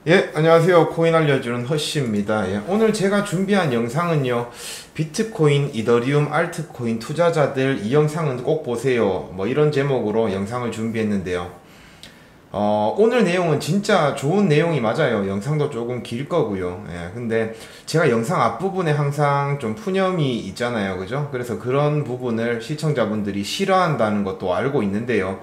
예, 안녕하세요. 코인 알려주는 허쉬입니다. 예, 오늘 제가 준비한 영상은요, 비트코인, 이더리움, 알트코인 투자자들 이 영상은 꼭 보세요. 뭐 이런 제목으로 영상을 준비했는데요. 오늘 내용은 진짜 좋은 내용이 맞아요. 영상도 조금 길 거고요. 예, 근데 제가 영상 앞부분에 항상 좀 푸념이 있잖아요. 그죠? 그래서 그런 부분을 시청자분들이 싫어한다는 것도 알고 있는데요.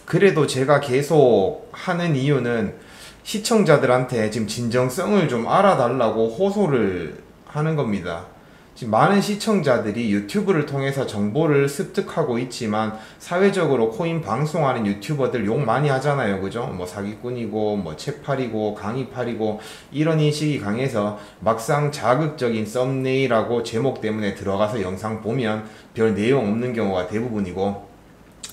그래도 제가 계속 하는 이유는 시청자들한테 지금 진정성을 좀 알아달라고 호소를 하는 겁니다. 지금 많은 시청자들이 유튜브를 통해서 정보를 습득하고 있지만 사회적으로 코인 방송하는 유튜버들 욕 많이 하잖아요. 그죠? 뭐 사기꾼이고 뭐 책팔이고 강의팔이고 이런 인식이 강해서 막상 자극적인 썸네일하고 제목 때문에 들어가서 영상 보면 별 내용 없는 경우가 대부분이고,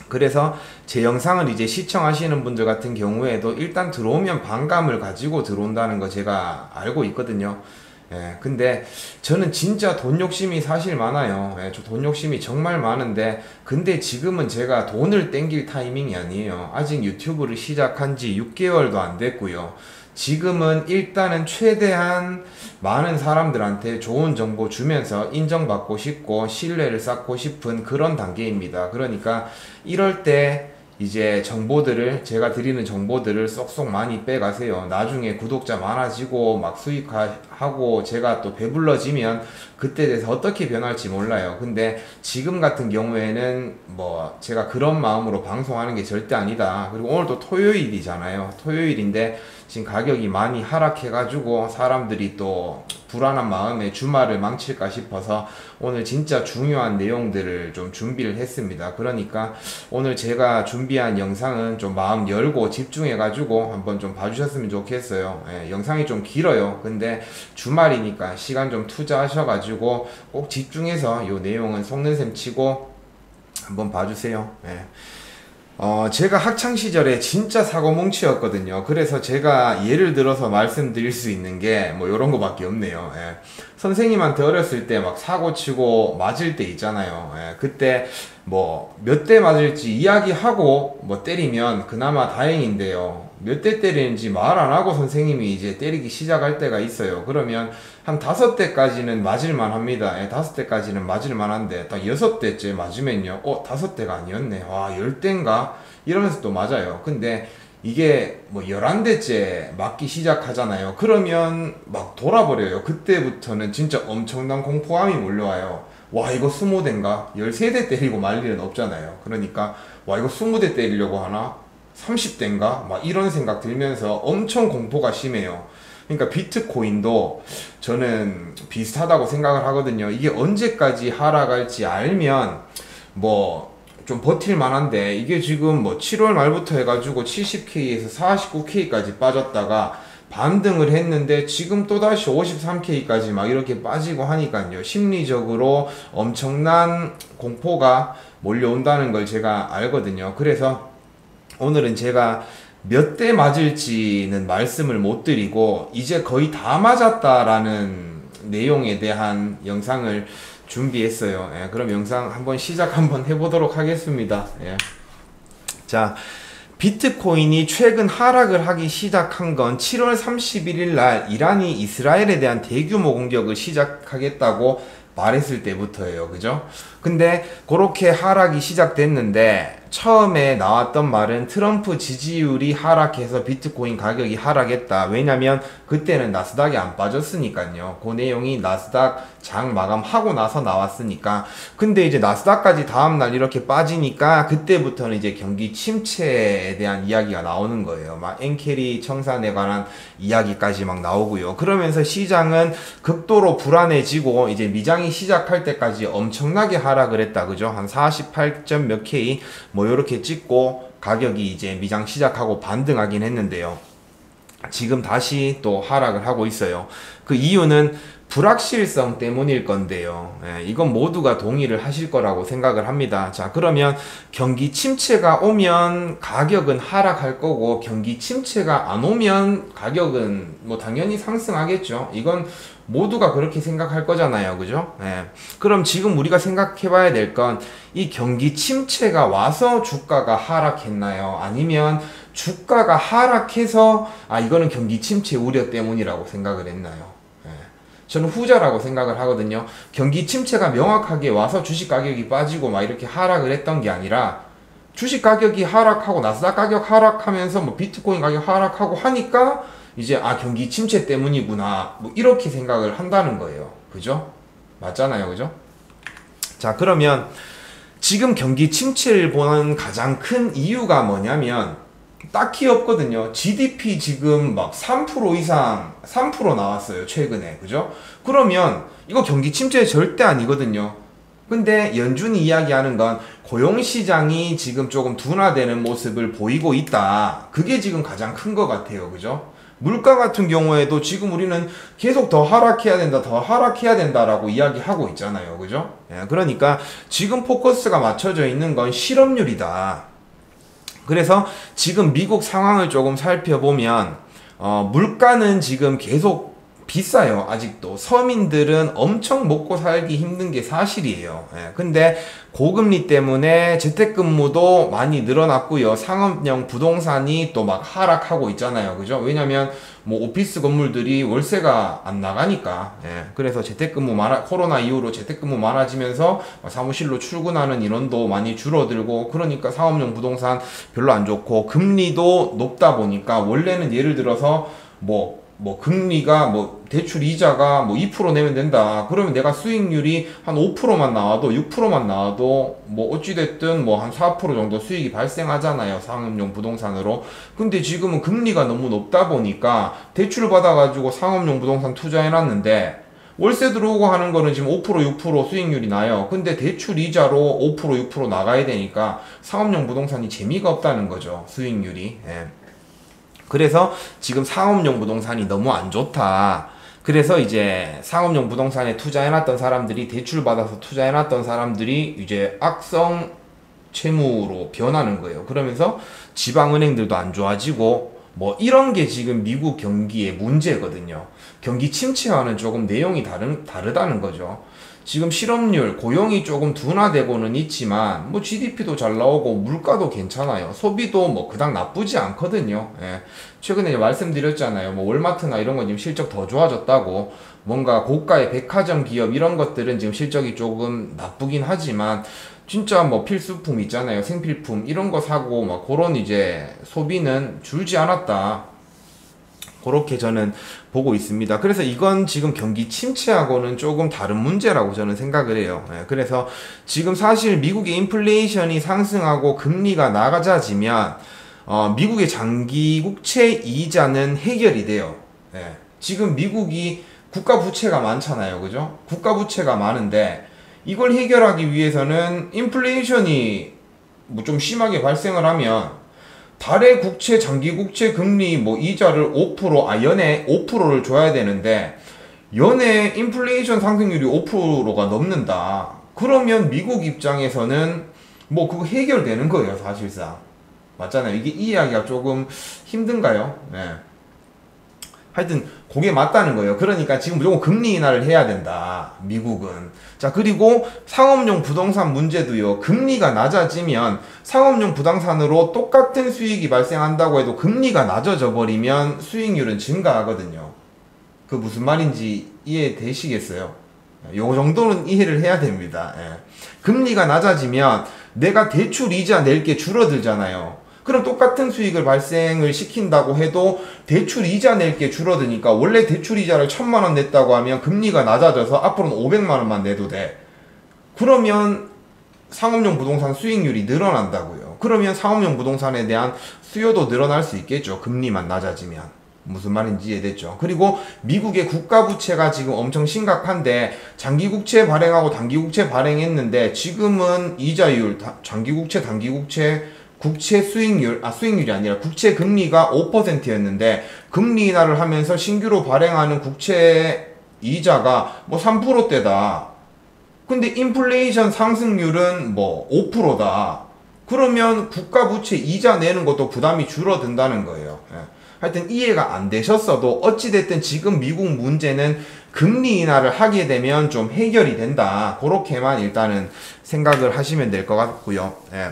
그래서 제 영상을 이제 시청하시는 분들 같은 경우에도 일단 들어오면 반감을 가지고 들어온다는 거 제가 알고 있거든요. 예, 근데 저는 진짜 돈 욕심이 사실 많아요. 예, 저 돈 욕심이 정말 많은데, 근데 지금은 제가 돈을 땡길 타이밍이 아니에요. 아직 유튜브를 시작한 지 6개월도 안 됐고요. 지금은 일단은 최대한 많은 사람들한테 좋은 정보 주면서 인정받고 싶고 신뢰를 쌓고 싶은 그런 단계입니다. 그러니까 이럴 때 이제 정보들을, 제가 드리는 정보들을 쏙쏙 많이 빼가세요. 나중에 구독자 많아지고 막 수익하고 제가 또 배불러지면 그때 돼서 어떻게 변할지 몰라요. 근데 지금 같은 경우에는 뭐 제가 그런 마음으로 방송하는 게 절대 아니다. 그리고 오늘도 토요일이잖아요. 토요일인데 지금 가격이 많이 하락해가지고 사람들이 또 불안한 마음에 주말을 망칠까 싶어서 오늘 진짜 중요한 내용들을 좀 준비를 했습니다. 그러니까 오늘 제가 준비한 영상은 좀 마음 열고 집중해가지고 한번 좀 봐주셨으면 좋겠어요. 예, 영상이 좀 길어요. 근데 주말이니까 시간 좀 투자하셔가지고 꼭 집중해서 이 내용은 속는 셈 치고 한번 봐주세요. 예. 제가 학창시절에 진짜 사고뭉치였거든요. 그래서 제가 예를 들어서 말씀드릴 수 있는 게 뭐 요런 거밖에 없네요. 예. 선생님한테 어렸을 때 막 사고치고 맞을 때 있잖아요. 예. 그때 뭐 몇 대 맞을지 이야기하고 뭐 때리면 그나마 다행인데요. 몇 대 때리는지 말 안 하고 선생님이 이제 때리기 시작할 때가 있어요. 그러면 한 5대까지는 맞을만 합니다. 예, 5대까지는 맞을만 한데 딱 6대째 맞으면요, 5대가 아니었네, 와 10대인가? 이러면서 또 맞아요. 근데 이게 뭐 11대째 맞기 시작하잖아요. 그러면 막 돌아버려요. 그때부터는 진짜 엄청난 공포감이 몰려와요. 와, 이거 20대인가? 13대 때리고 말 일은 없잖아요. 그러니까 와, 이거 20대 때리려고 하나? 30대인가? 막 이런 생각 들면서 엄청 공포가 심해요. 그러니까 비트코인도 저는 비슷하다고 생각을 하거든요. 이게 언제까지 하락할지 알면 뭐 좀 버틸 만한데, 이게 지금 뭐 7월 말부터 해가지고 70K에서 49K까지 빠졌다가 반등을 했는데 지금 또다시 53K까지 막 이렇게 빠지고 하니까요, 심리적으로 엄청난 공포가 몰려온다는 걸 제가 알거든요. 그래서 오늘은 제가 몇 대 맞을지는 말씀을 못 드리고 이제 거의 다 맞았다라는 내용에 대한 영상을 준비했어요. 예, 그럼 영상 시작 한번 해보도록 하겠습니다. 예. 자, 비트코인이 최근 하락을 하기 시작한 건 7월 31일 날 이란이 이스라엘에 대한 대규모 공격을 시작하겠다고 말했을 때부터예요. 그죠? 근데 그렇게 하락이 시작됐는데 처음에 나왔던 말은 트럼프 지지율이 하락해서 비트코인 가격이 하락했다. 왜냐면 그때는 나스닥이 안 빠졌으니까요. 그 내용이 나스닥 장 마감하고 나서 나왔으니까. 근데 이제 나스닥까지 다음날 이렇게 빠지니까 그때부터는 이제 경기 침체에 대한 이야기가 나오는 거예요. 막 엔캐리 청산에 관한 이야기까지 막 나오고요. 그러면서 시장은 극도로 불안해지고 이제 미장이 시작할 때까지 엄청나게 하락을 했다. 그죠? 한 48점 몇 K 뭐 요렇게 찍고 가격이 이제 미장 시작하고 반등하긴 했는데요. 지금 다시 또 하락을 하고 있어요. 그 이유는 불확실성 때문일 건데요. 예, 이건 모두가 동의를 하실 거라고 생각을 합니다. 자, 그러면 경기 침체가 오면 가격은 하락할 거고, 경기 침체가 안 오면 가격은 뭐 당연히 상승하겠죠. 이건 모두가 그렇게 생각할 거잖아요. 그죠? 예. 그럼 지금 우리가 생각해 봐야 될 건, 이 경기 침체가 와서 주가가 하락했나요? 아니면 주가가 하락해서 이거는 경기 침체 우려 때문이라고 생각을 했나요? 예. 저는 후자라고 생각을 하거든요. 경기 침체가 명확하게 와서 주식 가격이 빠지고 막 이렇게 하락을 했던 게 아니라 주식 가격이 하락하고 나스닥 가격 하락하면서 뭐 비트코인 가격 하락하고 하니까 이제 경기 침체 때문이구나 뭐 이렇게 생각을 한다는 거예요. 그죠? 맞잖아요. 그죠? 자, 그러면 지금 경기 침체를 보는 가장 큰 이유가 뭐냐면 딱히 없거든요. GDP 지금 막 3% 이상 3% 나왔어요. 최근에. 그죠? 그러면 이거 경기 침체 절대 아니거든요. 근데 연준이 이야기하는 건 고용시장이 지금 조금 둔화되는 모습을 보이고 있다. 그게 지금 가장 큰 것 같아요. 그죠? 물가 같은 경우에도 지금 우리는 계속 더 하락해야 된다, 더 하락해야 된다라고 이야기하고 있잖아요. 그죠? 예, 그러니까 지금 포커스가 맞춰져 있는 건 실업률이다. 그래서 지금 미국 상황을 조금 살펴보면 물가는 지금 계속 비싸요. 아직도 서민들은 엄청 먹고 살기 힘든 게 사실이에요. 예, 근데 고금리 때문에 재택근무도 많이 늘어났고요. 상업용 부동산이 또 막 하락하고 있잖아요. 그죠? 왜냐면 뭐 오피스 건물들이 월세가 안 나가니까. 예, 그래서 재택근무 코로나 이후로 재택근무 많아지면서 사무실로 출근하는 인원도 많이 줄어들고, 그러니까 상업용 부동산 별로 안 좋고, 금리도 높다 보니까 원래는 예를 들어서 금리가 대출 이자가 2% 내면 된다. 그러면 내가 수익률이 한 5%만 나와도 6%만 나와도 어찌됐든 한 4% 정도 수익이 발생하잖아요. 상업용 부동산으로. 근데 지금은 금리가 너무 높다 보니까 대출을 받아가지고 상업용 부동산 투자해놨는데 월세 들어오고 하는 거는 지금 5% 6% 수익률이 나요. 근데 대출 이자로 5% 6% 나가야 되니까 상업용 부동산이 재미가 없다는 거죠. 수익률이. 예. 그래서 지금 상업용 부동산이 너무 안 좋다. 그래서 이제 상업용 부동산에 투자해놨던 사람들이, 대출 받아서 투자해놨던 사람들이 이제 악성 채무로 변하는 거예요. 그러면서 지방은행들도 안 좋아지고 이런 게 지금 미국 경기의 문제거든요. 경기 침체와는 조금 내용이 다르다는 거죠. 지금 실업률, 고용이 조금 둔화되고는 있지만 GDP도 잘 나오고 물가도 괜찮아요. 소비도 그닥 나쁘지 않거든요. 예. 최근에 말씀드렸잖아요. 월마트나 이런 건 지금 실적 더 좋아졌다고. 뭔가 고가의 백화점 기업 이런 것들은 지금 실적이 조금 나쁘긴 하지만 진짜 필수품 있잖아요. 생필품 이런 거 사고 그런 이제 소비는 줄지 않았다. 그렇게 저는 보고 있습니다. 그래서 이건 지금 경기 침체하고는 조금 다른 문제라고 저는 생각을 해요. 예, 그래서 지금 사실 미국의 인플레이션이 상승하고 금리가 낮아지면 미국의 장기 국채 이자는 해결이 돼요. 예, 지금 미국이 국가 부채가 많잖아요. 그죠? 국가 부채가 많은데 이걸 해결하기 위해서는 인플레이션이 좀 심하게 발생을 하면 달의 국채, 장기 국채 금리 이자를 5%, 연에 5%를 줘야 되는데 연에 인플레이션 상승률이 5%가 넘는다. 그러면 미국 입장에서는 그거 해결되는 거예요, 사실상. 맞잖아요. 이게 이해하기가 조금 힘든가요? 네. 하여튼 그게 맞다는 거예요. 그러니까 지금 무조건 금리 인하를 해야 된다. 미국은. 자, 그리고 상업용 부동산 문제도요. 금리가 낮아지면 상업용 부동산으로 똑같은 수익이 발생한다고 해도 금리가 낮아져 버리면 수익률은 증가하거든요. 그 무슨 말인지 이해되시겠어요? 요 정도는 이해를 해야 됩니다. 예. 금리가 낮아지면 내가 대출 이자 낼 게 줄어들잖아요. 그럼 똑같은 수익을 발생을 시킨다고 해도 대출 이자 낼 게 줄어드니까 원래 대출 이자를 1,000만 원 냈다고 하면 금리가 낮아져서 앞으로는 500만 원만 내도 돼. 그러면 상업용 부동산 수익률이 늘어난다고요. 그러면 상업용 부동산에 대한 수요도 늘어날 수 있겠죠. 금리만 낮아지면. 무슨 말인지 이해됐죠? 그리고 미국의 국가 부채가 지금 엄청 심각한데 장기국채 발행하고 단기국채 발행했는데 지금은 이자율, 장기국채, 단기국채 국채 수익률이 아니라 국채 금리가 5%였는데 금리 인하를 하면서 신규로 발행하는 국채 이자가 3%대다. 근데 인플레이션 상승률은 5%다. 그러면 국가 부채 이자 내는 것도 부담이 줄어든다는 거예요. 예. 하여튼 이해가 안 되셨어도 어찌됐든 지금 미국 문제는 금리 인하를 하게 되면 좀 해결이 된다. 그렇게만 일단은 생각을 하시면 될 것 같고요. 예.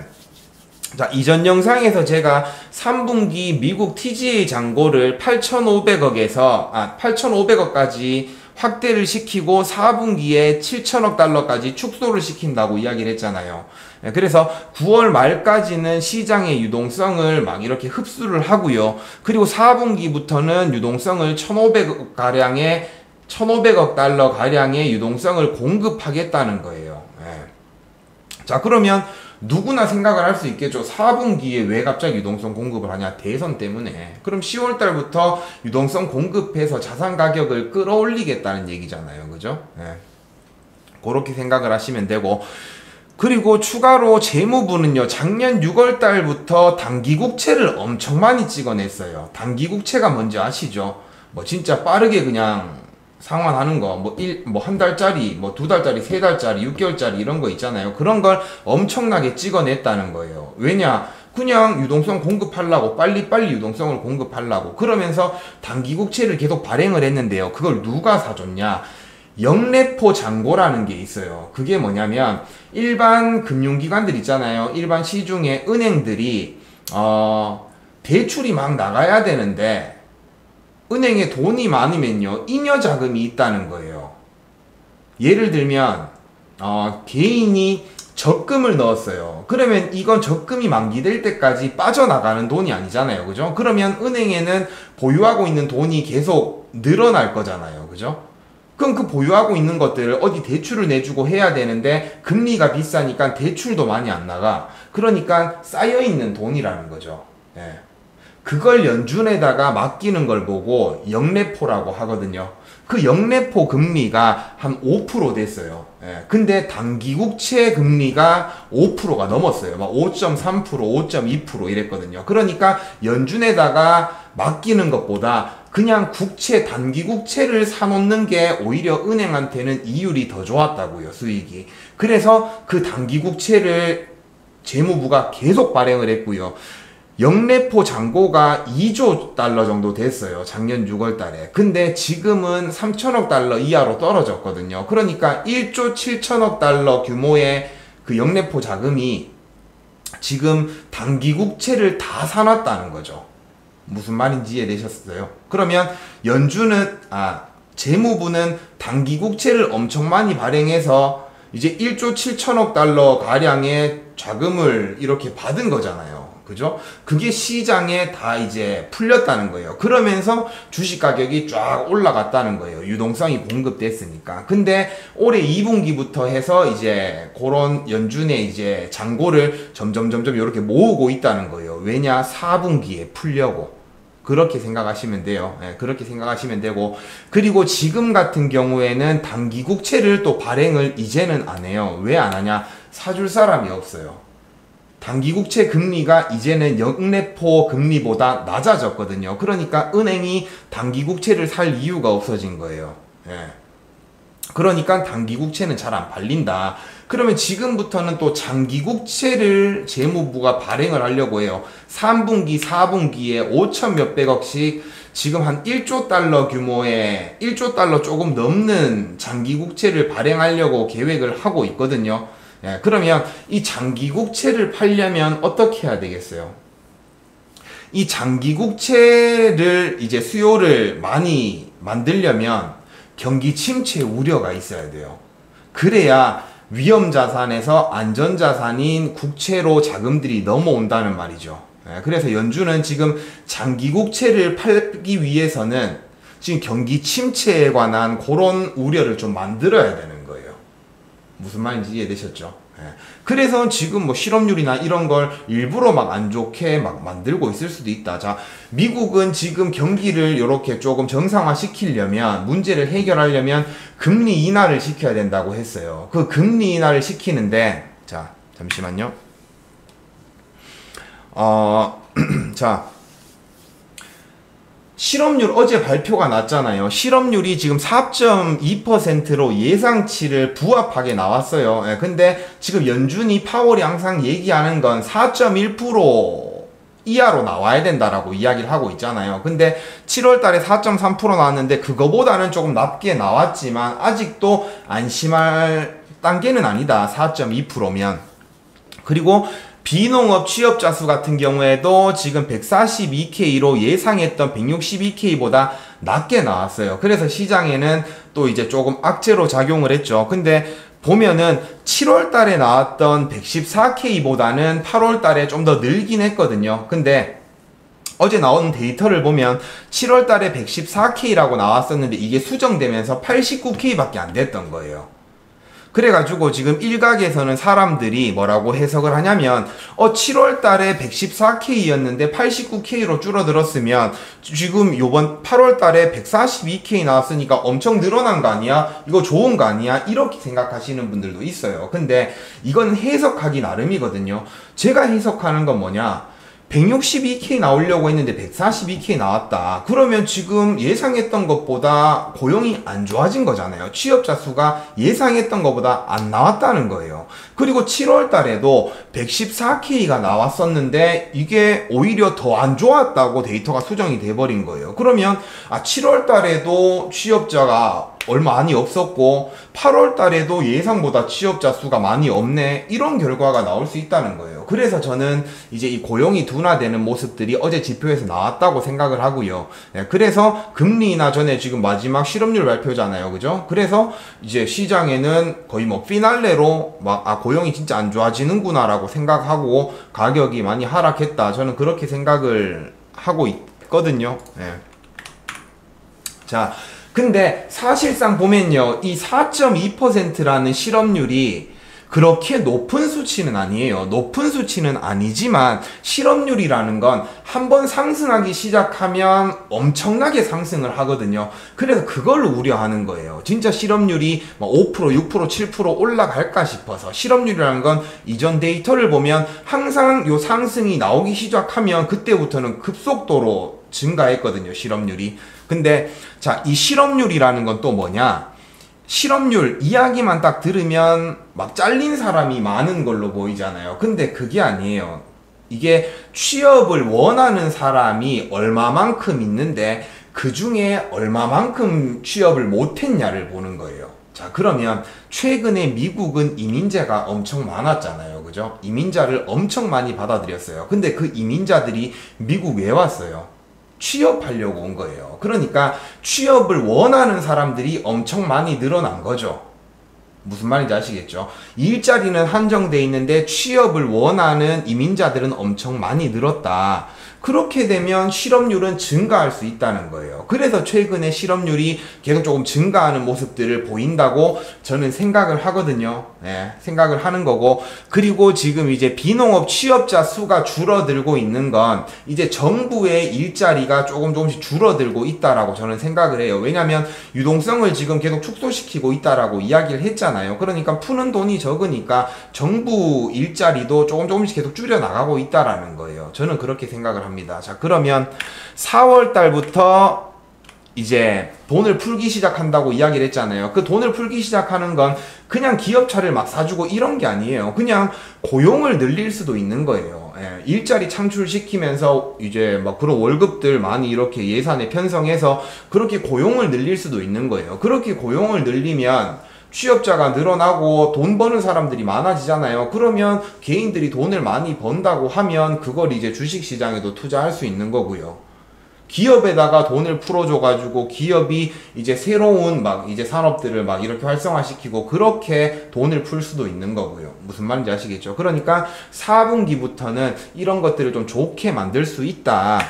자, 이전 영상에서 제가 3분기 미국 TGA 잔고를 8,500억까지 확대를 시키고 4분기에 7천억 달러까지 축소를 시킨다고 이야기를 했잖아요. 그래서 9월 말까지는 시장의 유동성을 막 이렇게 흡수를 하고요. 그리고 4분기부터는 유동성을 1,500억 달러 가량의 유동성을 공급하겠다는 거예요. 자, 그러면 누구나 생각을 할 수 있겠죠. 4분기에 왜 갑자기 유동성 공급을 하냐? 대선 때문에. 그럼 10월 달부터 유동성 공급해서 자산 가격을 끌어올리겠다는 얘기잖아요. 그죠? 그렇게 생각을 하시면 되고, 그리고 추가로 재무부는요, 작년 6월 달부터 단기국채를 엄청 많이 찍어냈어요. 단기국채가 뭔지 아시죠? 뭐 진짜 빠르게 그냥 상환하는 거, 뭐 한 달짜리, 뭐 두 달짜리, 세 달짜리, 6개월짜리 이런 거 있잖아요. 그런 걸 엄청나게 찍어냈다는 거예요. 왜냐? 그냥 유동성 공급하려고, 빨리빨리 유동성을 공급하려고. 그러면서 단기국채를 계속 발행을 했는데요. 그걸 누가 사줬냐? 영래포 잔고라는 게 있어요. 그게 뭐냐면, 일반 금융기관들 있잖아요. 일반 시중에 은행들이, 대출이 막 나가야 되는데, 은행에 돈이 많으면요, 잉여 자금이 있다는 거예요. 예를 들면 개인이 적금을 넣었어요. 그러면 이건 적금이 만기될 때까지 빠져나가는 돈이 아니잖아요. 그죠? 그러면 은행에는 보유하고 있는 돈이 계속 늘어날 거잖아요. 그죠? 그럼 그 보유하고 있는 것들을 어디 대출을 내주고 해야 되는데 금리가 비싸니까 대출도 많이 안 나가. 그러니까 쌓여있는 돈이라는 거죠. 그걸 연준에다가 맡기는 걸 보고 영래포라고 하거든요. 그 영래포 금리가 한 5% 됐어요. 근데 단기국채 금리가 5%가 넘었어요. 막 5.3%, 5.2% 이랬거든요. 그러니까 연준에다가 맡기는 것보다 그냥 단기국채를 사놓는 게 오히려 은행한테는 이율이 더 좋았다고요, 수익이. 그래서 그 단기국채를 재무부가 계속 발행을 했고요. 영래포 잔고가 2조 달러 정도 됐어요. 작년 6월 달에. 근데 지금은 3천억 달러 이하로 떨어졌거든요. 그러니까 1조 7천억 달러 규모의 그 영래포 자금이 지금 단기국채를 다 사놨다는 거죠. 무슨 말인지 이해되셨어요? 그러면 재무부는 단기국채를 엄청 많이 발행해서 이제 1조 7천억 달러 가량의 자금을 이렇게 받은 거잖아요. 그죠? 그게 시장에 다 이제 풀렸다는 거예요. 그러면서 주식 가격이 쫙 올라갔다는 거예요. 유동성이 공급됐으니까. 근데 올해 2분기부터 해서 이제 그런 연준의 이제 잔고를 점점 이렇게 모으고 있다는 거예요. 왜냐? 4분기에 풀려고. 그렇게 생각하시면 돼요. 그렇게 생각하시면 되고, 그리고 지금 같은 경우에는 단기국채를 또 발행을 이제는 안 해요. 왜 안 하냐? 사줄 사람이 없어요. 단기국채 금리가 이제는 영래포 금리보다 낮아졌거든요. 그러니까 은행이 단기국채를 살 이유가 없어진 거예요. 그러니까 단기국채는 잘 안 팔린다. 그러면 지금부터는 또 장기국채를 재무부가 발행을 하려고 해요. 3분기, 4분기에 5천 몇백억씩 지금 한 1조 달러 규모의 1조 달러 조금 넘는 장기국채를 발행하려고 계획을 하고 있거든요. 그러면 이 장기국채를 팔려면 어떻게 해야 되겠어요? 이 장기국채를 이제 수요를 많이 만들려면 경기 침체 우려가 있어야 돼요. 그래야 위험자산에서 안전자산인 국채로 자금들이 넘어온다는 말이죠. 그래서 연준은 지금 장기국채를 팔기 위해서는 지금 경기 침체에 관한 그런 우려를 좀 만들어야 되는 거예요. 무슨 말인지 이해되셨죠? 그래서 지금 뭐 실업률이나 이런 걸 일부러 막 안 좋게 막 만들고 있을 수도 있다. 자, 미국은 지금 경기를 이렇게 조금 정상화 시키려면, 문제를 해결하려면 금리 인하를 시켜야 된다고 했어요. 그 금리 인하를 시키는데, 자, 잠시만요. 자, 실업률 어제 발표가 났잖아요. 실업률이 지금 4.2%로 예상치를 부합하게 나왔어요. 근데 지금 연준이 파월이 항상 얘기하는 건 4.1% 이하로 나와야 된다라고 이야기를 하고 있잖아요. 근데 7월 달에 4.3% 나왔는데 그거보다는 조금 낮게 나왔지만 아직도 안심할 단계는 아니다. 4.2%면. 그리고 비농업 취업자 수 같은 경우에도 지금 142K로 예상했던 162K보다 낮게 나왔어요. 그래서 시장에는 또 이제 조금 악재로 작용을 했죠. 근데 보면은 7월 달에 나왔던 114K보다는 8월 달에 좀 더 늘긴 했거든요. 근데 어제 나온 데이터를 보면 7월 달에 114K라고 나왔었는데 이게 수정되면서 89K밖에 안 됐던 거예요. 그래가지고 지금 일각에서는 사람들이 뭐라고 해석을 하냐면 7월 달에 114K였는데 89K로 줄어들었으면 지금 요번 8월 달에 142K 나왔으니까 엄청 늘어난 거 아니야? 이거 좋은 거 아니야? 이렇게 생각하시는 분들도 있어요. 근데 이건 해석하기 나름이거든요. 제가 해석하는 건 뭐냐? 162K 나오려고 했는데 142K 나왔다. 그러면 지금 예상했던 것보다 고용이 안 좋아진 거잖아요. 취업자 수가 예상했던 것보다 안 나왔다는 거예요. 그리고 7월 달에도 114K가 나왔었는데 이게 오히려 더 안 좋았다고 데이터가 수정이 돼버린 거예요. 그러면 7월 달에도 취업자가 얼마 많이 없었고 8월 달에도 예상보다 취업자 수가 많이 없네, 이런 결과가 나올 수 있다는 거예요. 그래서 저는 이제 이 고용이 둔화되는 모습들이 어제 지표에서 나왔다고 생각을 하고요. 그래서 금리 인하 전에 지금 마지막 실업률 발표잖아요, 그죠? 그래서 이제 시장에는 거의 뭐 피날레로 막 고용이 진짜 안 좋아지는구나 라고 생각하고 가격이 많이 하락했다, 저는 그렇게 생각을 하고 있거든요. 자, 근데 사실상 보면요, 이 4.2%라는 실업률이 그렇게 높은 수치는 아니에요. 높은 수치는 아니지만 실업률이라는 건 한번 상승하기 시작하면 엄청나게 상승을 하거든요. 그래서 그걸 우려하는 거예요. 진짜 실업률이 5%, 6%, 7% 올라갈까 싶어서. 실업률이라는 건 이전 데이터를 보면 항상 요 상승이 나오기 시작하면 그때부터는 급속도로 증가했거든요, 실업률이. 근데 자, 이 실업률이라는 건 또 뭐냐? 실업률 이야기만 딱 들으면 막 잘린 사람이 많은 걸로 보이잖아요. 근데 그게 아니에요. 이게 취업을 원하는 사람이 얼마만큼 있는데 그 중에 얼마만큼 취업을 못했냐를 보는 거예요. 자, 그러면 최근에 미국은 이민자가 엄청 많았잖아요, 그죠? 이민자를 엄청 많이 받아들였어요. 근데 그 이민자들이 미국 왜 왔어요? 취업하려고 온 거예요. 그러니까 취업을 원하는 사람들이 엄청 많이 늘어난 거죠. 무슨 말인지 아시겠죠? 일자리는 한정돼 있는데 취업을 원하는 이민자들은 엄청 많이 늘었다. 그렇게 되면 실업률은 증가할 수 있다는 거예요. 그래서 최근에 실업률이 계속 조금 증가하는 모습들을 보인다고 저는 생각을 하거든요. 생각을 하는 거고, 그리고 지금 이제 비농업 취업자 수가 줄어들고 있는 건 이제 정부의 일자리가 조금씩 줄어들고 있다라고 저는 생각을 해요. 왜냐면 유동성을 지금 계속 축소시키고 있다라고 이야기를 했잖아요. 그러니까 푸는 돈이 적으니까 정부 일자리도 조금씩 계속 줄여 나가고 있다라는 거예요. 저는 그렇게 생각을 합니다. 자, 그러면 4월 달부터 이제 돈을 풀기 시작한다고 이야기를 했잖아요. 그 돈을 풀기 시작하는 건 그냥 기업차를 막 사주고 이런 게 아니에요. 그냥 고용을 늘릴 수도 있는 거예요. 일자리 창출시키면서 이제 막 그런 월급들 많이 이렇게 예산에 편성해서 그렇게 고용을 늘릴 수도 있는 거예요. 그렇게 고용을 늘리면 취업자가 늘어나고 돈 버는 사람들이 많아지잖아요. 그러면 개인들이 돈을 많이 번다고 하면 그걸 이제 주식시장에도 투자할 수 있는 거고요. 기업에다가 돈을 풀어줘가지고 기업이 이제 새로운 막 이제 산업들을 막 이렇게 활성화시키고 그렇게 돈을 풀 수도 있는 거고요. 무슨 말인지 아시겠죠? 그러니까 4분기부터는 이런 것들을 좀 좋게 만들 수 있다.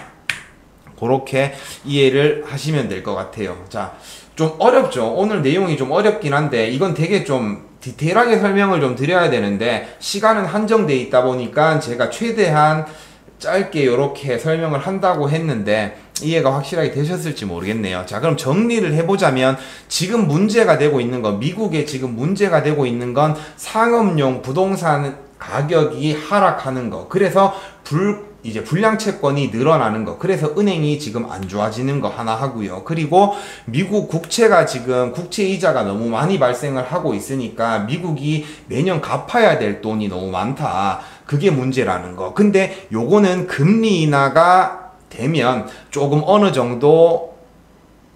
그렇게 이해를 하시면 될 것 같아요. 자, 좀 어렵죠? 오늘 내용이 좀 어렵긴 한데 이건 되게 좀 디테일하게 설명을 좀 드려야 되는데 시간은 한정돼 있다 보니까 제가 최대한 짧게 이렇게 설명을 한다고 했는데 이해가 확실하게 되셨을지 모르겠네요. 자, 그럼 정리를 해보자면 지금 문제가 되고 있는 건, 미국에 지금 문제가 되고 있는 건 상업용 부동산 가격이 하락하는 거. 그래서 이제 불량 채권이 늘어나는 거. 그래서 은행이 지금 안 좋아지는 거 하나 하고요. 그리고 미국 국채가 지금 국채 이자가 너무 많이 발생을 하고 있으니까 미국이 매년 갚아야 될 돈이 너무 많다. 그게 문제라는 거. 근데 요거는 금리 인하가 되면 조금 어느 정도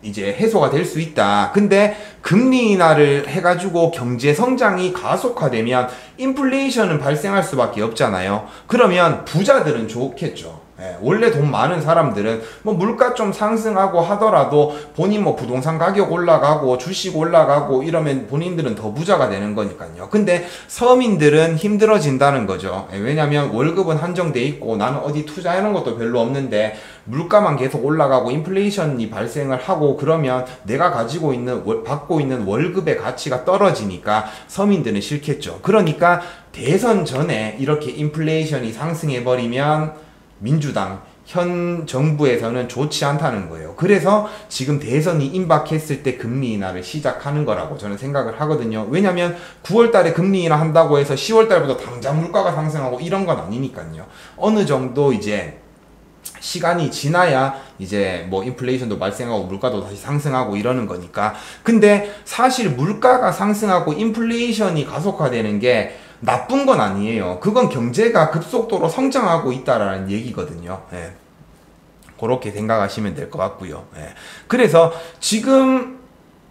이제 해소가 될 수 있다. 근데 금리 인하를 해가지고 경제 성장이 가속화되면 인플레이션은 발생할 수밖에 없잖아요. 그러면 부자들은 좋겠죠. 예, 원래 돈 많은 사람들은 뭐 물가 좀 상승하고 하더라도 본인 뭐 부동산 가격 올라가고 주식 올라가고 이러면 본인들은 더 부자가 되는 거니까요. 근데 서민들은 힘들어진다는 거죠. 예, 왜냐면 월급은 한정돼 있고 나는 어디 투자하는 것도 별로 없는데 물가만 계속 올라가고 인플레이션이 발생을 하고 그러면 내가 가지고 있는 받고 있는 월급의 가치가 떨어지니까 서민들은 싫겠죠. 그러니까 대선 전에 이렇게 인플레이션이 상승해 버리면 민주당 현 정부에서는 좋지 않다는 거예요. 그래서 지금 대선이 임박했을 때 금리 인하를 시작하는 거라고 저는 생각을 하거든요. 왜냐면 9월 달에 금리 인하 한다고 해서 10월 달부터 당장 물가가 상승하고 이런 건 아니니까요. 어느 정도 이제 시간이 지나야 이제 뭐 인플레이션도 발생하고 물가도 다시 상승하고 이러는 거니까. 근데 사실 물가가 상승하고 인플레이션이 가속화되는 게 나쁜 건 아니에요. 그건 경제가 급속도로 성장하고 있다라는 얘기거든요. 예. 그렇게 생각하시면 될 것 같고요. 예. 그래서 지금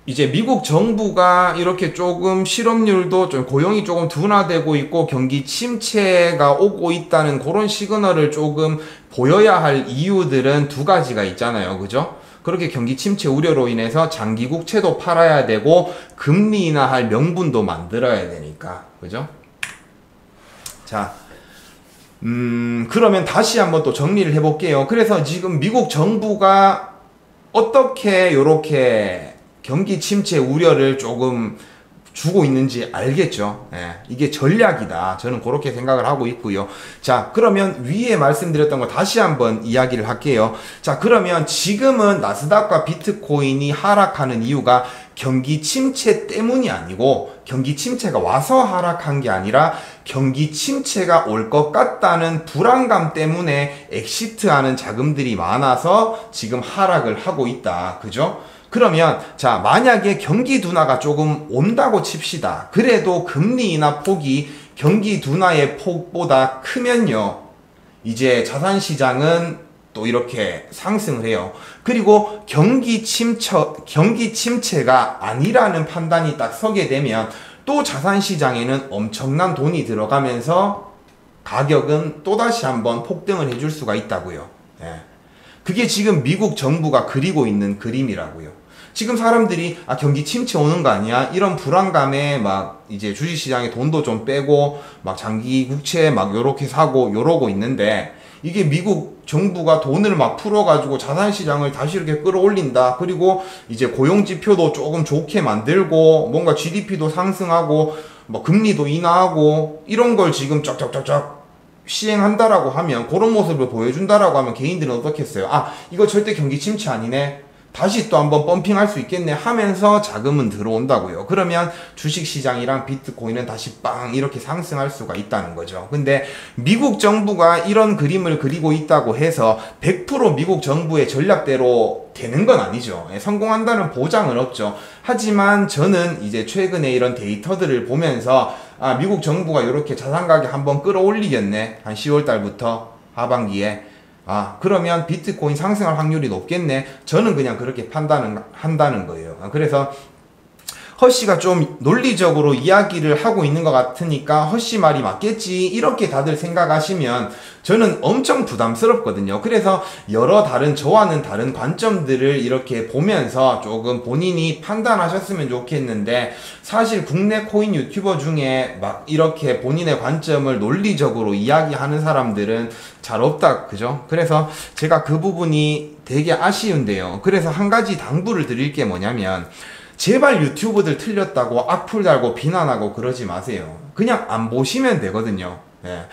이제 미국 정부가 이렇게 조금 실업률도 좀 고용이 조금 둔화되고 있고 경기 침체가 오고 있다는 그런 시그널을 조금 보여야 할 이유들은 두 가지가 있잖아요. 그죠? 그렇게 경기 침체 우려로 인해서 장기 국채도 팔아야 되고 금리 인하할 명분도 만들어야 되니까. 그죠? 자, 그러면 다시 한번 또 정리를 해볼게요. 그래서 지금 미국 정부가 어떻게 요렇게 경기 침체 우려를 조금 주고 있는지 알겠죠. 예, 이게 전략이다. 저는 그렇게 생각을 하고 있고요. 자, 그러면 위에 말씀드렸던 거 다시 한번 이야기를 할게요. 자, 그러면 지금은 나스닥과 비트코인이 하락하는 이유가 경기 침체 때문이 아니고 경기 침체가 와서 하락한 게 아니라 경기 침체가 올 것 같다는 불안감 때문에 엑시트하는 자금들이 많아서 지금 하락을 하고 있다. 그죠? 그러면 자, 만약에 경기 둔화가 조금 온다고 칩시다. 그래도 금리 인하 폭이 경기 둔화의 폭보다 크면요, 이제 자산 시장은 또 이렇게 상승을 해요. 그리고 경기 침체가 아니라는 판단이 딱 서게 되면 또 자산 시장에는 엄청난 돈이 들어가면서 가격은 또다시 한번 폭등을 해줄 수가 있다고요. 예. 그게 지금 미국 정부가 그리고 있는 그림이라고요. 지금 사람들이 경기 침체 오는 거 아니야? 이런 불안감에 막 이제 주식시장에 돈도 좀 빼고 막 장기 국채 막 요렇게 사고 요러고 있는데, 이게 미국 정부가 돈을 막 풀어가지고 자산시장을 다시 이렇게 끌어올린다. 그리고 이제 고용지표도 조금 좋게 만들고 뭔가 GDP도 상승하고 뭐 금리도 인하하고 이런 걸 지금 쫙쫙쫙쫙 시행한다라고 하면, 그런 모습을 보여준다라고 하면 개인들은 어떻겠어요? 이거 절대 경기 침체 아니네, 다시 또 한번 펌핑할 수 있겠네 하면서 자금은 들어온다고요. 그러면 주식시장이랑 비트코인은 다시 빵 이렇게 상승할 수가 있다는 거죠. 근데 미국 정부가 이런 그림을 그리고 있다고 해서 100% 미국 정부의 전략대로 되는 건 아니죠. 성공한다는 보장은 없죠. 하지만 저는 이제 최근에 이런 데이터들을 보면서 미국 정부가 이렇게 자산 가격 한번 끌어올리겠네, 한 10월 달부터 하반기에. 그러면 비트코인 상승할 확률이 높겠네. 저는 그냥 그렇게 한다는 거예요. 그래서 허씨가 좀 논리적으로 이야기를 하고 있는 것 같으니까 허씨 말이 맞겠지, 이렇게 다들 생각하시면 저는 엄청 부담스럽거든요. 그래서 여러 저와는 다른 관점들을 이렇게 보면서 조금 본인이 판단하셨으면 좋겠는데, 사실 국내 코인 유튜버 중에 막 이렇게 본인의 관점을 논리적으로 이야기하는 사람들은 잘 없다. 그죠? 그래서 제가 그 부분이 되게 아쉬운데요. 그래서 한 가지 당부를 드릴 게 뭐냐면, 제발 유튜브들 틀렸다고 악플 달고 비난하고 그러지 마세요. 그냥 안 보시면 되거든요. 예.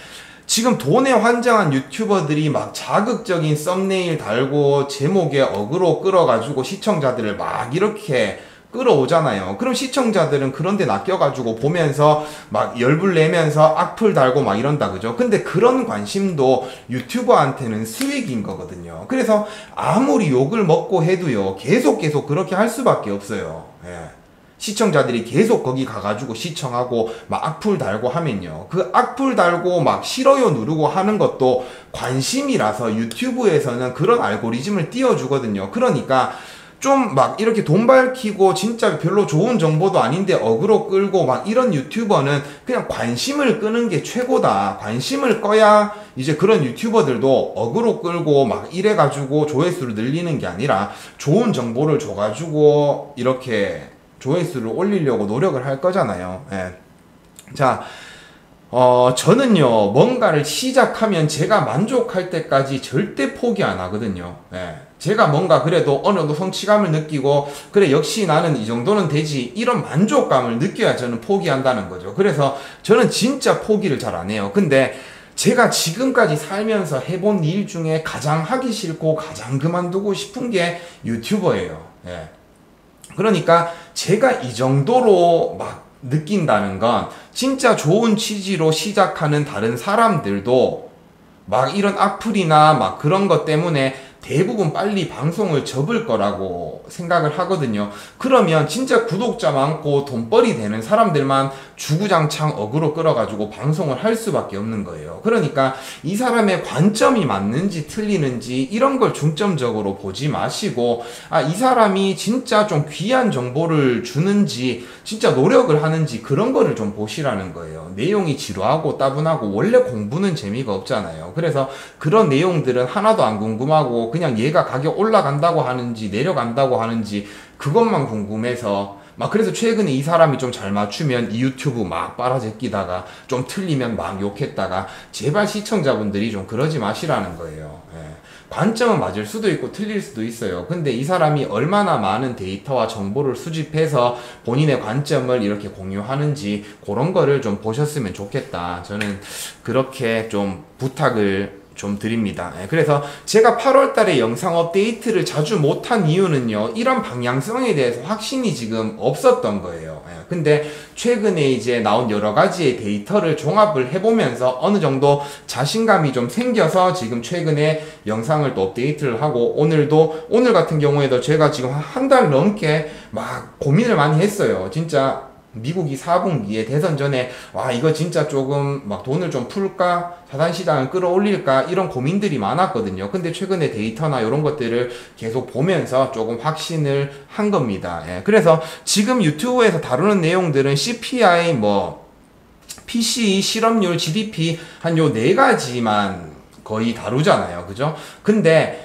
지금 돈에 환장한 유튜버들이 막 자극적인 썸네일 달고 제목에 어그로 끌어가지고 시청자들을 막 이렇게 끌어오잖아요. 그럼 시청자들은 그런 데 낚여가지고 보면서 막 열불 내면서 악플 달고 막 이런다. 그죠? 근데 그런 관심도 유튜버한테는 수익인 거거든요. 그래서 아무리 욕을 먹고 해도요, 계속 그렇게 할 수밖에 없어요. 예. 시청자들이 계속 거기 가가지고 시청하고 막 악플 달고 하면요, 그 악플 달고 막 싫어요 누르고 하는 것도 관심이라서 유튜브에서는 그런 알고리즘을 띄워주거든요. 그러니까 좀 막 이렇게 돈 밝히고 진짜 별로 좋은 정보도 아닌데 어그로 끌고 막 이런 유튜버는 그냥 관심을 끄는 게 최고다. 관심을 꺼야 이제 그런 유튜버들도 어그로 끌고 막 이래가지고 조회수를 늘리는 게 아니라 좋은 정보를 줘가지고 이렇게 조회수를 올리려고 노력을 할 거잖아요. 예. 자, 저는요, 뭔가를 시작하면 제가 만족할 때까지 절대 포기 안 하거든요. 예. 제가 뭔가 그래도 어느 정도 성취감을 느끼고, 그래, 역시 나는 이 정도는 되지, 이런 만족감을 느껴야 저는 포기한다는 거죠. 그래서 저는 진짜 포기를 잘 안 해요. 근데 제가 지금까지 살면서 해본 일 중에 가장 하기 싫고 가장 그만두고 싶은 게 유튜버예요. 예. 그러니까 제가 이 정도로 막 느낀다는 건 진짜 좋은 취지로 시작하는 다른 사람들도 막 이런 악플이나 막 그런 것 때문에 대부분 빨리 방송을 접을 거라고 생각을 하거든요. 그러면 진짜 구독자 많고 돈벌이 되는 사람들만 주구장창 어그로 끌어가지고 방송을 할 수밖에 없는 거예요. 그러니까 이 사람의 관점이 맞는지 틀리는지 이런 걸 중점적으로 보지 마시고, 이 사람이 진짜 좀 귀한 정보를 주는지 진짜 노력을 하는지 그런 거를 좀 보시라는 거예요. 내용이 지루하고 따분하고 원래 공부는 재미가 없잖아요. 그래서 그런 내용들은 하나도 안 궁금하고 그냥 얘가 가격 올라간다고 하는지 내려간다고 하는지 그것만 궁금해서 막, 그래서 최근에 이 사람이 좀 잘 맞추면 이 유튜브 막 빨아제끼다가 좀 틀리면 막 욕했다가, 제발 시청자분들이 좀 그러지 마시라는 거예요. 예. 관점은 맞을 수도 있고 틀릴 수도 있어요. 근데 이 사람이 얼마나 많은 데이터와 정보를 수집해서 본인의 관점을 이렇게 공유하는지 그런 거를 좀 보셨으면 좋겠다. 저는 그렇게 좀 부탁을 좀 드립니다. 그래서 제가 8월 달에 영상 업데이트를 자주 못한 이유는요, 이런 방향성에 대해서 확신이 지금 없었던 거예요. 근데 최근에 이제 나온 여러 가지의 데이터를 종합을 해보면서 어느 정도 자신감이 좀 생겨서 지금 최근에 영상을 또 업데이트를 하고, 오늘 같은 경우에도 제가 지금 한 달 넘게 막 고민을 많이 했어요. 진짜 미국이 4분기에 대선 전에 와, 이거 진짜 조금 막 돈을 좀 풀까, 자산시장을 끌어올릴까, 이런 고민들이 많았거든요. 근데 최근에 데이터나 이런 것들을 계속 보면서 조금 확신을 한 겁니다. 예. 그래서 지금 유튜브에서 다루는 내용들은 CPI, 뭐 PCE, 실업률, GDP 한 요 네 가지만 거의 다루잖아요. 그죠? 근데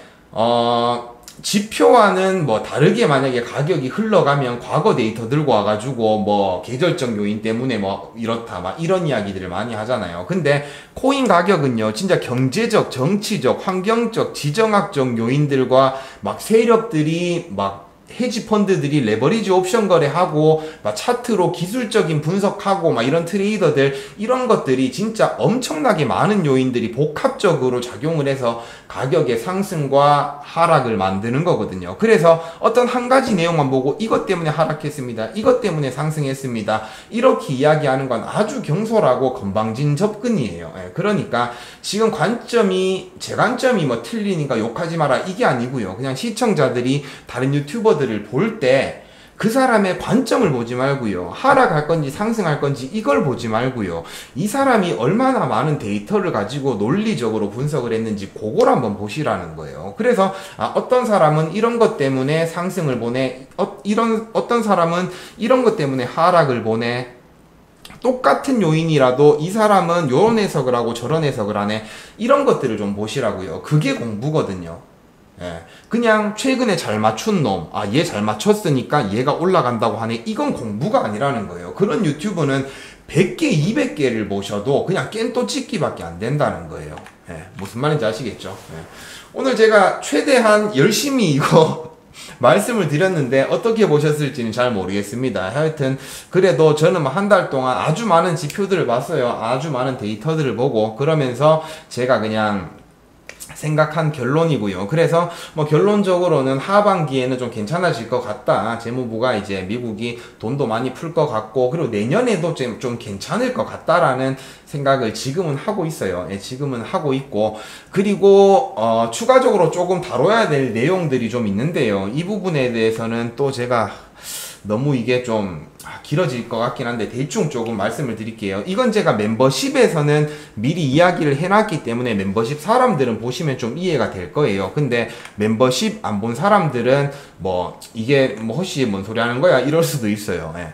지표와는 뭐 다르게 만약에 가격이 흘러가면 과거 데이터 들고 와가지고 뭐 계절적 요인 때문에 뭐 이렇다 막 이런 이야기들을 많이 하잖아요. 근데 코인 가격은요, 진짜 경제적, 정치적, 환경적, 지정학적 요인들과 막 세력들이 막 헤지펀드들이 레버리지 옵션 거래하고 막 차트로 기술적인 분석하고 막 이런 트레이더들, 이런 것들이 진짜 엄청나게 많은 요인들이 복합적으로 작용을 해서 가격의 상승과 하락을 만드는 거거든요. 그래서 어떤 한 가지 내용만 보고 이것 때문에 하락했습니다, 이것 때문에 상승했습니다, 이렇게 이야기하는 건 아주 경솔하고 건방진 접근이에요. 그러니까 지금 관점이, 제 관점이 뭐 틀리니까 욕하지 마라 이게 아니고요. 그냥 시청자들이 다른 유튜버들을 볼 때 그 사람의 관점을 보지 말고요, 하락할 건지 상승할 건지 이걸 보지 말고요, 이 사람이 얼마나 많은 데이터를 가지고 논리적으로 분석을 했는지 그걸 한번 보시라는 거예요. 그래서 어떤 사람은 이런 것 때문에 상승을 보내, 어떤 사람은 이런 것 때문에 하락을 보내, 똑같은 요인이라도 이 사람은 요런 해석을 하고 저런 해석을 하네, 이런 것들을 좀 보시라고요. 그게 공부거든요. 그냥 최근에 잘 맞춘 놈, 얘 잘 맞췄으니까 얘가 올라간다고 하네, 이건 공부가 아니라는 거예요. 그런 유튜브는 100개, 200개를 보셔도 그냥 깬또 찍기밖에 안 된다는 거예요. 무슨 말인지 아시겠죠? 오늘 제가 최대한 열심히 이거 말씀을 드렸는데 어떻게 보셨을지는 잘 모르겠습니다. 하여튼 그래도 저는 한 달 동안 아주 많은 지표들을 봤어요. 아주 많은 데이터들을 보고, 그러면서 제가 그냥 생각한 결론이고요. 그래서 뭐 결론적으로는 하반기에는 좀 괜찮아질 것 같다. 재무부가 이제 미국이 돈도 많이 풀 것 같고, 그리고 내년에도 좀 괜찮을 것 같다라는 생각을 지금은 하고 있어요. 지금은 하고 있고, 그리고 추가적으로 조금 다뤄야 될 내용들이 좀 있는데요. 이 부분에 대해서는 또 제가 너무 이게 좀 길어질 것 같긴 한데 대충 조금 말씀을 드릴게요. 이건 제가 멤버십에서는 미리 이야기를 해놨기 때문에 멤버십 사람들은 보시면 좀 이해가 될 거예요. 근데 멤버십 안 본 사람들은 뭐 이게 뭐 허씨 뭔 소리 하는 거야 이럴 수도 있어요. 예.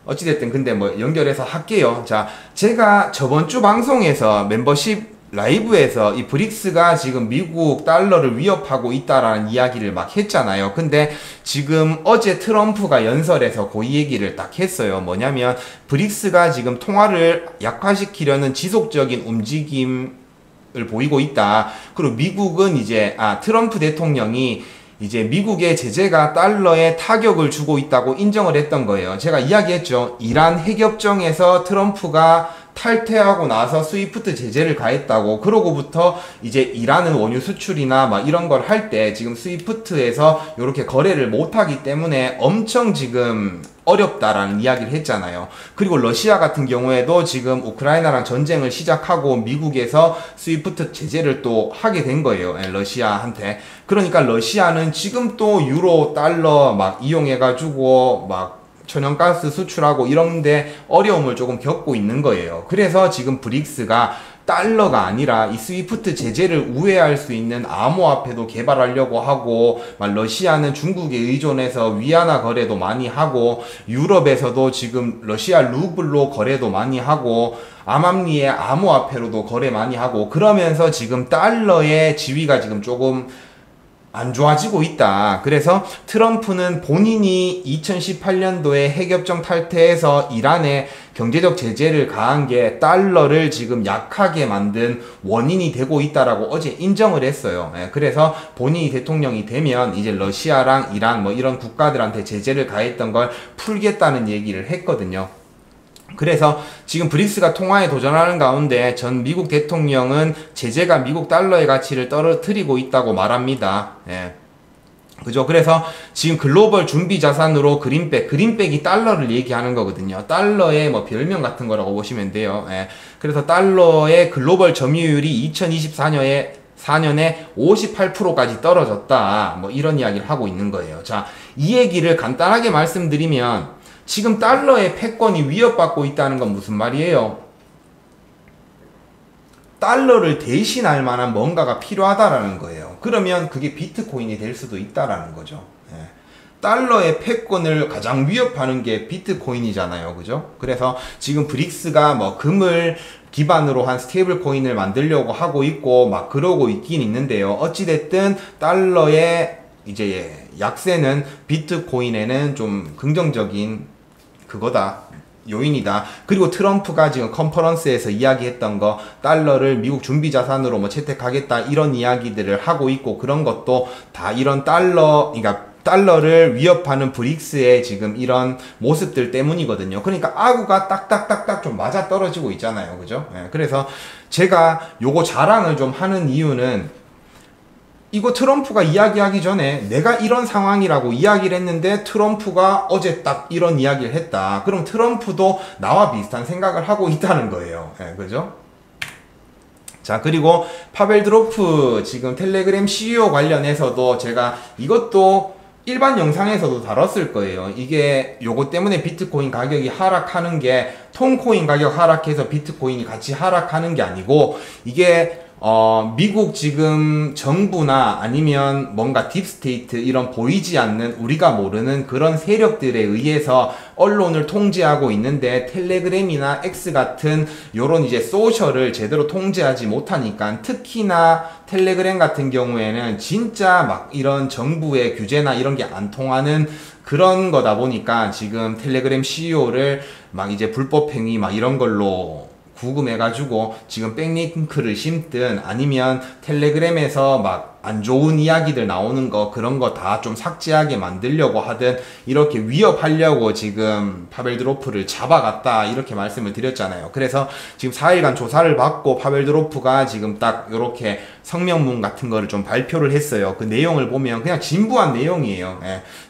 어찌됐든 근데 뭐 연결해서 할게요. 자, 제가 저번 주 방송에서 멤버십 라이브에서 이 브릭스가 지금 미국 달러를 위협하고 있다라는 이야기를 막 했잖아요. 근데 지금 어제 트럼프가 연설에서 그 얘기를 딱 했어요. 뭐냐면 브릭스가 지금 통화를 약화시키려는 지속적인 움직임을 보이고 있다. 그리고 미국은 이제 트럼프 대통령이 이제 미국의 제재가 달러에 타격을 주고 있다고 인정을 했던 거예요. 제가 이야기했죠. 이란 핵협정에서 트럼프가 탈퇴하고 나서 스위프트 제재를 가했다고. 그러고부터 이제 이란은 원유 수출이나 막 이런 걸 할 때 지금 스위프트에서 이렇게 거래를 못하기 때문에 엄청 지금 어렵다라는 이야기를 했잖아요. 그리고 러시아 같은 경우에도 지금 우크라이나랑 전쟁을 시작하고 미국에서 스위프트 제재를 또 하게 된 거예요. 러시아한테. 그러니까 러시아는 지금 또 유로, 달러 막 이용해가지고 막 천연가스 수출하고 이런데 어려움을 조금 겪고 있는 거예요. 그래서 지금 브릭스가 달러가 아니라 이 스위프트 제재를 우회할 수 있는 암호화폐도 개발하려고 하고, 막 러시아는 중국에 의존해서 위안화 거래도 많이 하고, 유럽에서도 지금 러시아 루블로 거래도 많이 하고, 암암리의 암호화폐로도 거래 많이 하고, 그러면서 지금 달러의 지위가 지금 조금 안 좋아지고 있다. 그래서 트럼프는 본인이 2018년도에 핵협정 탈퇴해서 이란에 경제적 제재를 가한 게 달러를 지금 약하게 만든 원인이 되고 있다라고 어제 인정을 했어요. 그래서 본인이 대통령이 되면 이제 러시아랑 이란 뭐 이런 국가들한테 제재를 가했던 걸 풀겠다는 얘기를 했거든요. 그래서 지금 브릭스가 통화에 도전하는 가운데 전 미국 대통령은 제재가 미국 달러의 가치를 떨어뜨리고 있다고 말합니다. 그죠? 그래서 지금 글로벌 준비 자산으로 그린백이 달러를 얘기하는 거거든요. 달러의 뭐 별명 같은 거라고 보시면 돼요. 그래서 달러의 글로벌 점유율이 2024년에 58%까지 떨어졌다. 뭐 이런 이야기를 하고 있는 거예요. 자, 이 얘기를 간단하게 말씀드리면 지금 달러의 패권이 위협받고 있다는 건 무슨 말이에요? 달러를 대신할 만한 뭔가가 필요하다라는 거예요. 그러면 그게 비트코인이 될 수도 있다라는 거죠. 달러의 패권을 가장 위협하는 게 비트코인이잖아요. 그죠? 그래서 지금 브릭스가 뭐 금을 기반으로 한 스테이블 코인을 만들려고 하고 있고 막 그러고 있긴 있는데요. 어찌됐든 달러의 이제 약세는 비트코인에는 좀 긍정적인 그거다. 요인이다. 그리고 트럼프가 지금 컨퍼런스에서 이야기했던 거 달러를 미국 준비 자산으로 뭐 채택하겠다 이런 이야기들을 하고 있고 그런 것도 다 이런 그러니까 달러를 위협하는 브릭스의 지금 이런 모습들 때문이거든요. 그러니까 아구가 딱딱딱딱 좀 맞아 떨어지고 있잖아요. 그죠? 그래서 제가 요거 자랑을 좀 하는 이유는 이거 트럼프가 이야기하기 전에 내가 이런 상황이라고 이야기를 했는데 트럼프가 어제 딱 이런 이야기를 했다. 그럼 트럼프도 나와 비슷한 생각을 하고 있다는 거예요. 그죠? 자, 그리고 파벨 드로프 지금 텔레그램 CEO 관련해서도 제가 이것도 일반 영상에서도 다뤘을 거예요. 이게 요거 때문에 비트코인 가격이 하락하는 게 통코인 가격 하락해서 비트코인이 같이 하락하는 게 아니고 이게 미국 지금 정부나 아니면 뭔가 딥스테이트 이런 보이지 않는 우리가 모르는 그런 세력들에 의해서 언론을 통제하고 있는데 텔레그램이나 X 같은 요런 이제 소셜을 제대로 통제하지 못하니까 특히나 텔레그램 같은 경우에는 진짜 막 이런 정부의 규제나 이런 게 안 통하는 그런 거다 보니까 지금 텔레그램 CEO를 막 이제 불법행위 막 이런 걸로 구금해가지고 지금 백링크를 심든 아니면 텔레그램에서 막 안 좋은 이야기들 나오는 거 그런 거 다 좀 삭제하게 만들려고 하든 이렇게 위협하려고 지금 파벨 드로프를 잡아갔다 이렇게 말씀을 드렸잖아요. 그래서 지금 4일간 조사를 받고 파벨 드로프가 지금 딱 이렇게 성명문 같은 거를 좀 발표를 했어요. 그 내용을 보면 그냥 진부한 내용이에요.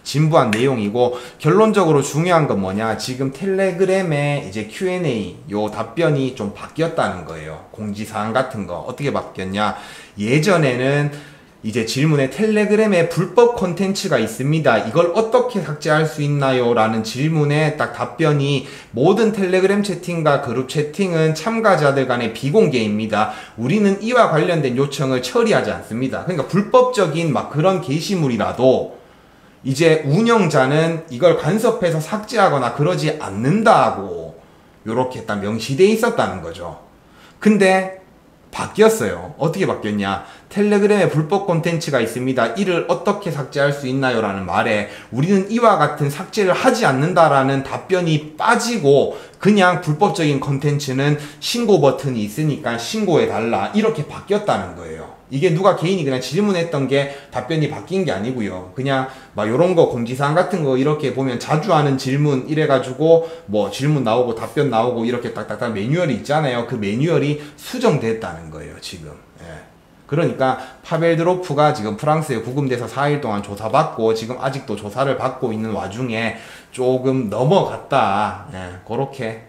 진부한 내용이고 결론적으로 중요한 건 뭐냐 지금 텔레그램의 이제 Q&A 요 답변이 좀 바뀌었다는 거예요. 공지사항 같은 거 어떻게 바뀌었냐 예전에는 이제 질문에 텔레그램에 불법 콘텐츠가 있습니다. 이걸 어떻게 삭제할 수 있나요? 라는 질문에 딱 답변이 모든 텔레그램 채팅과 그룹 채팅은 참가자들 간의 비공개입니다. 우리는 이와 관련된 요청을 처리하지 않습니다. 그러니까 불법적인 막 그런 게시물이라도 이제 운영자는 이걸 간섭해서 삭제하거나 그러지 않는다고 요렇게 딱 명시되어 있었다는 거죠. 근데 바뀌었어요. 어떻게 바뀌었냐? 텔레그램에 불법 콘텐츠가 있습니다. 이를 어떻게 삭제할 수 있나요? 라는 말에 우리는 이와 같은 삭제를 하지 않는다라는 답변이 빠지고 그냥 불법적인 콘텐츠는 신고 버튼이 있으니까 신고해달라. 이렇게 바뀌었다는 거예요. 이게 누가 개인이 그냥 질문했던 게 답변이 바뀐 게 아니고요. 그냥 막 요런 거 공지사항 같은 거 이렇게 보면 자주 하는 질문 이래가지고 뭐 질문 나오고 답변 나오고 이렇게 딱딱딱 매뉴얼이 있잖아요. 그 매뉴얼이 수정됐다는 거예요, 지금. 예. 그러니까 파벨드로프가 지금 프랑스에 구금돼서 4일 동안 조사받고 지금 아직도 조사를 받고 있는 와중에 조금 넘어갔다. 예. 그렇게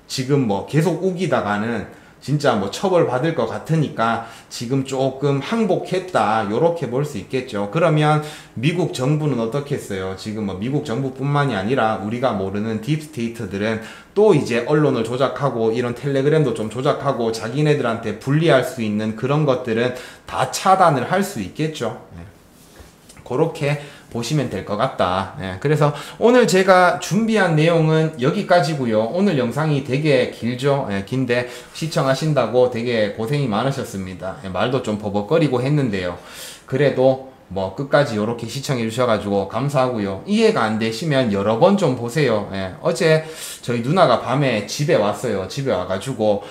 지금 뭐 계속 우기다가는 진짜 뭐 처벌 받을 것 같으니까 지금 조금 항복했다 요렇게 볼 수 있겠죠. 그러면 미국 정부는 어떻게 했어요? 지금 뭐 미국 정부뿐만이 아니라 우리가 모르는 딥스테이트들은 또 이제 언론을 조작하고 이런 텔레그램도 좀 조작하고 자기네들한테 불리할 수 있는 그런 것들은 다 차단을 할 수 있겠죠. 그렇게 보시면 될 것 같다. 예, 그래서 오늘 제가 준비한 내용은 여기까지고요. 오늘 영상이 되게 길죠. 예, 긴데 시청하신다고 되게 고생이 많으셨습니다. 예, 말도 좀 버벅거리고 했는데요. 그래도 뭐 끝까지 이렇게 시청해 주셔가지고 감사하고요. 이해가 안 되시면 여러 번 좀 보세요. 예, 어제 저희 누나가 밤에 집에 왔어요. 집에 와가지고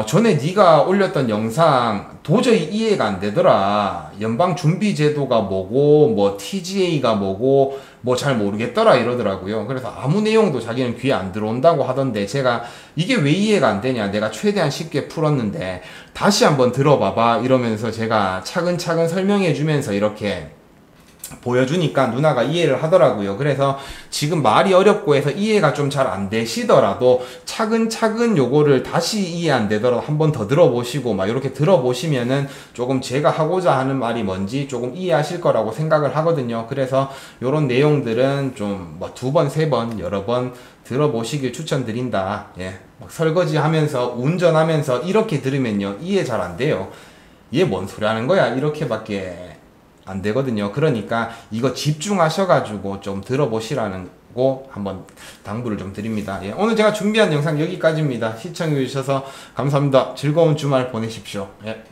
전에 네가 올렸던 영상 도저히 이해가 안 되더라. 연방준비제도가 뭐고 뭐 TGA가 뭐고 뭐 잘 모르겠더라 이러더라고요. 그래서 아무 내용도 자기는 귀에 안 들어온다고 하던데 제가 이게 왜 이해가 안 되냐, 내가 최대한 쉽게 풀었는데 다시 한번 들어봐봐 이러면서 제가 차근차근 설명해 주면서 이렇게 보여주니까 누나가 이해를 하더라고요. 그래서 지금 말이 어렵고 해서 이해가 좀 잘 안 되시더라도 차근차근 요거를 다시 이해 안 되더라도 한 번 더 들어보시고 막 이렇게 들어보시면은 조금 제가 하고자 하는 말이 뭔지 조금 이해하실 거라고 생각을 하거든요. 그래서 요런 내용들은 좀 뭐 두 번, 세 번, 여러 번 들어보시길 추천드린다. 예. 막 설거지 하면서 운전하면서 이렇게 들으면요 이해 잘 안 돼요. 얘 뭔 소리 하는 거야? 이렇게밖에 안 되거든요. 그러니까 이거 집중하셔가지고 좀 들어보시라는 거 한번 당부를 좀 드립니다. 예, 오늘 제가 준비한 영상 여기까지입니다. 시청해주셔서 감사합니다. 즐거운 주말 보내십시오. 예.